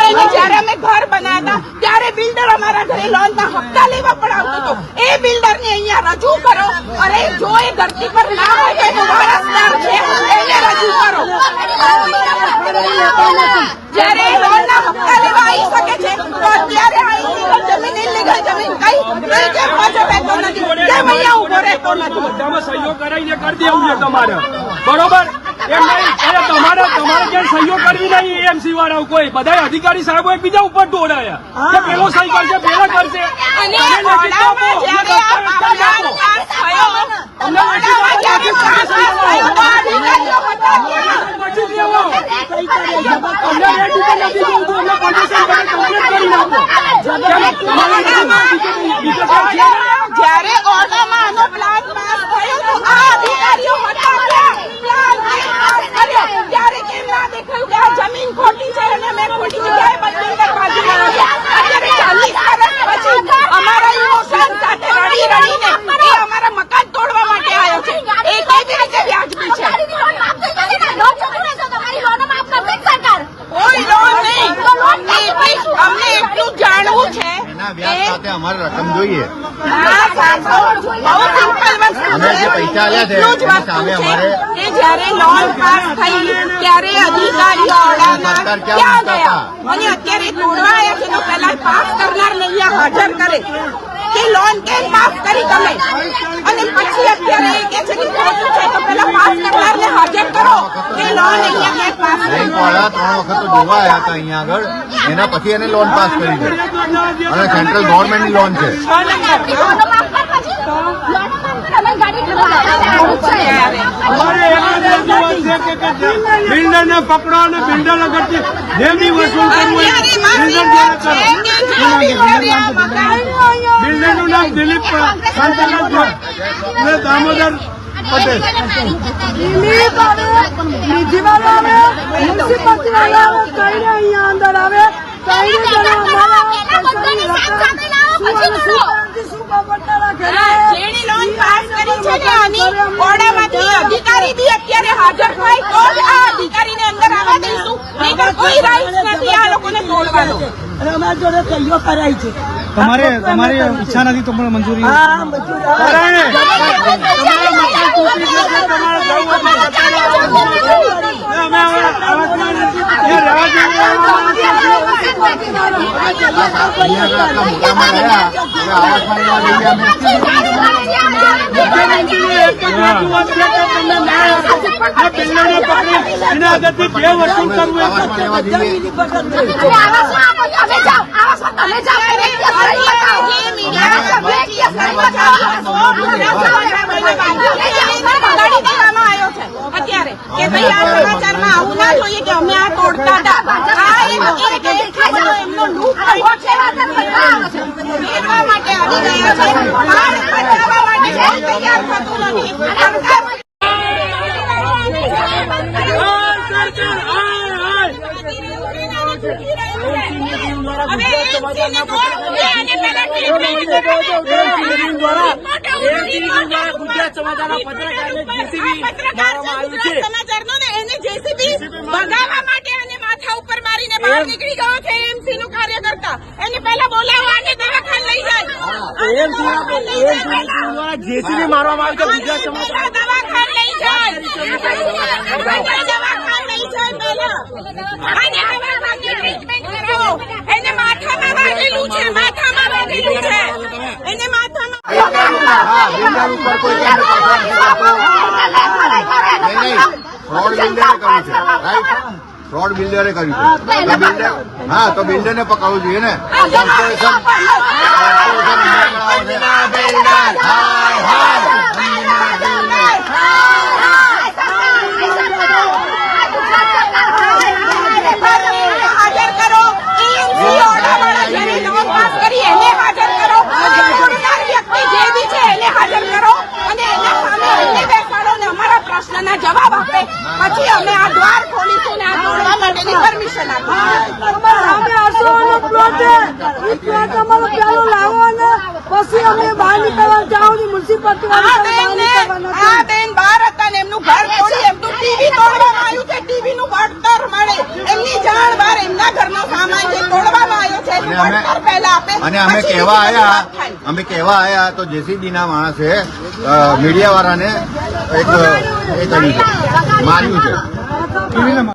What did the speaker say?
અને જયારે અમે ઘર બનાવ્યા ત્યારે બિલ્ડર અમારા ઘરે લોનના હપ્તા લેવા પણ આવતો હતો. એ બિલ્ડરને અહીંયા રજૂ કરો. અરે જો એ ધરતી પર ના હોય તો એનો વારસદાર છે એને રજૂ કરો. જયારે લોનના હપ્તા લેવા આવી શકે છે તો અત્યારે આ ઇલીગલ જમીન ઇલીગલ જમીન કઈ કેમ પાછો રહેતો નથી, કેમ અહીંયા ઉભો રહેતો નથી? બધામાં સહયોગ કરાવીને કરી દેવું છે તમારે, બરોબર? એમ નહીં તમારે ક્યાંય સહયોગ કરવી નહીં. એમસી વાળા કોઈ બધા અધિકારી સાહેબો એકબીજા ઉપર દોડાયા કે પેલો સહી કરશે પેલા કરશે. જયારે ઓર્ડરમાં આનો પ્લાન પાસ થયો તો આ અધિકારીઓ હતા ત્યારે કેમ ના દેખાયું કે આ જમીન ખોટી છે અને મેં ખોટી જગ્યાએ બિલ્ડર બાંધી રહ્યો છે? અત્યારે 40 વર્ષ પછી અમારા ઇમોશન સાથે રડી રડીને એ અમારા મકાન તોડવા માટે આવ્યો છે. એ કેવી રીતે વ્યાજબી છે? કોઈ લોન નહીં. અમને એટલું જાણવું છે વ્યાજ સાથે અમારે રકમ જોઈએ. અમે જે પૈસા આલ્યા છે એની સામે અમારે કે જયારે લોન પાસ થઈ ત્યારે અધિકારીઓ ઓરડાના ક્યાં ગયા અને અત્યારે તોડવા આવ્યા છે તો પેલા પાસ કરનારને અહીંયા હાજર કરે કે લોન કેમ પાસ કરી તમે, અને પછી અત્યારે એ કે છે કે ખોટું છે તો પેલા પાસ કરનારને હાજર કરો કે લોન અહીંયા કેમ પાસ કરી. બેંક વાળા 3 વખત તો જોવા આવ્યા હતા અહીંયા આગળ, એના પછી એને લોન પાસ કરી છે અને સેન્ટ્રલ ગવર્મેન્ટની લોન છે. બિલ્ડર ને પકડો અને બિલ્ડર આગળથી જે બી વસૂલ કરવું હોય બિલ્ડર નું નામ દિલીપ શાંતિલાલ દામોદર પટેલ. મ્યુનિસિપાલિટી વાળા કઈને અહીંયા અંદર આવે જેની લોન પાસ કરી છે ને આની ઓરડામાંથી અધિકારી બી અત્યારે હાજર થાય તો જ આ અધિકારીને અંદર આવવા દઈશું, નહીં તો કોઈ રાઇટ્સ નથી આ લોકોને તોડવાનો. અને અમારી જોડે સહીઓ કરાઈ છે. તમારી ઈચ્છા નથી તમારે મંજૂરી? હા, અત્યારે કે ભાઈ આ સમાચારમાં આવું ના જોઈએ કે અમે આ તોડતા હતા. એમનો લૂપ થયો છે મેળવા માટે આવી ગયા છે, બચાવવા માટે કોઈ તૈયાર થતું નથી. ગુજરાત સમાચારના સમાચારનો ને એને જેસીબી ભગાવવા માટે અને માથા ઉપર મારીને બહાર નીકળી ગયો છે. એમસી નું કાર્ય કરતા એને પહેલા બોલાવો અને દવાખાને લઈ જાય. જેસીબી મારવામાં આવ્યું છે. ગુજરાત સમાચાર દવાખાને લઈ જાય, દવાખાને લઈ જાય પહેલા અને હવે ટ્રીટમેન્ટ કરાવો. એને માથામાં વાગેલું છે, માથામાં વાગેલું છે, એને માથામાં ફ્રોડ બિલ્ડરે કર્યું છે. હા, તો બિલ્ડરને પકડવું જોઈએ ને. હાજર કરો, એને હાજર કરો, વ્યક્તિ જે બી છે એને હાજર કરો અને એના સામે એને બેસાડો ને અમારા પ્રશ્નના જવાબ આપે, પછી અમે આ દ્વાર ખોલીશું ને આ તોડવા માટેની પરમિશન પછી અમે બહાર નીકળવા જાઓ મ્યુનિસિપાલિટી આ બેન બહાર હતા ને એમનું ઘર તોડી એમનું ટીવી તોડવામાં આવ્યું છે. ટીવી નું વળતર મળે, એમની જાણ બહાર એમના ઘરનો સામાન છે તોડવામાં આવ્યો છે એનું વળતર પહેલા આપે. અને અમે પછી કહેવા બીજી બધી વાત થાય. આવ્યા તો જેસીબી ના માણસે મીડિયા વાળાને એક એ કર્યું છે, માર્યું છે.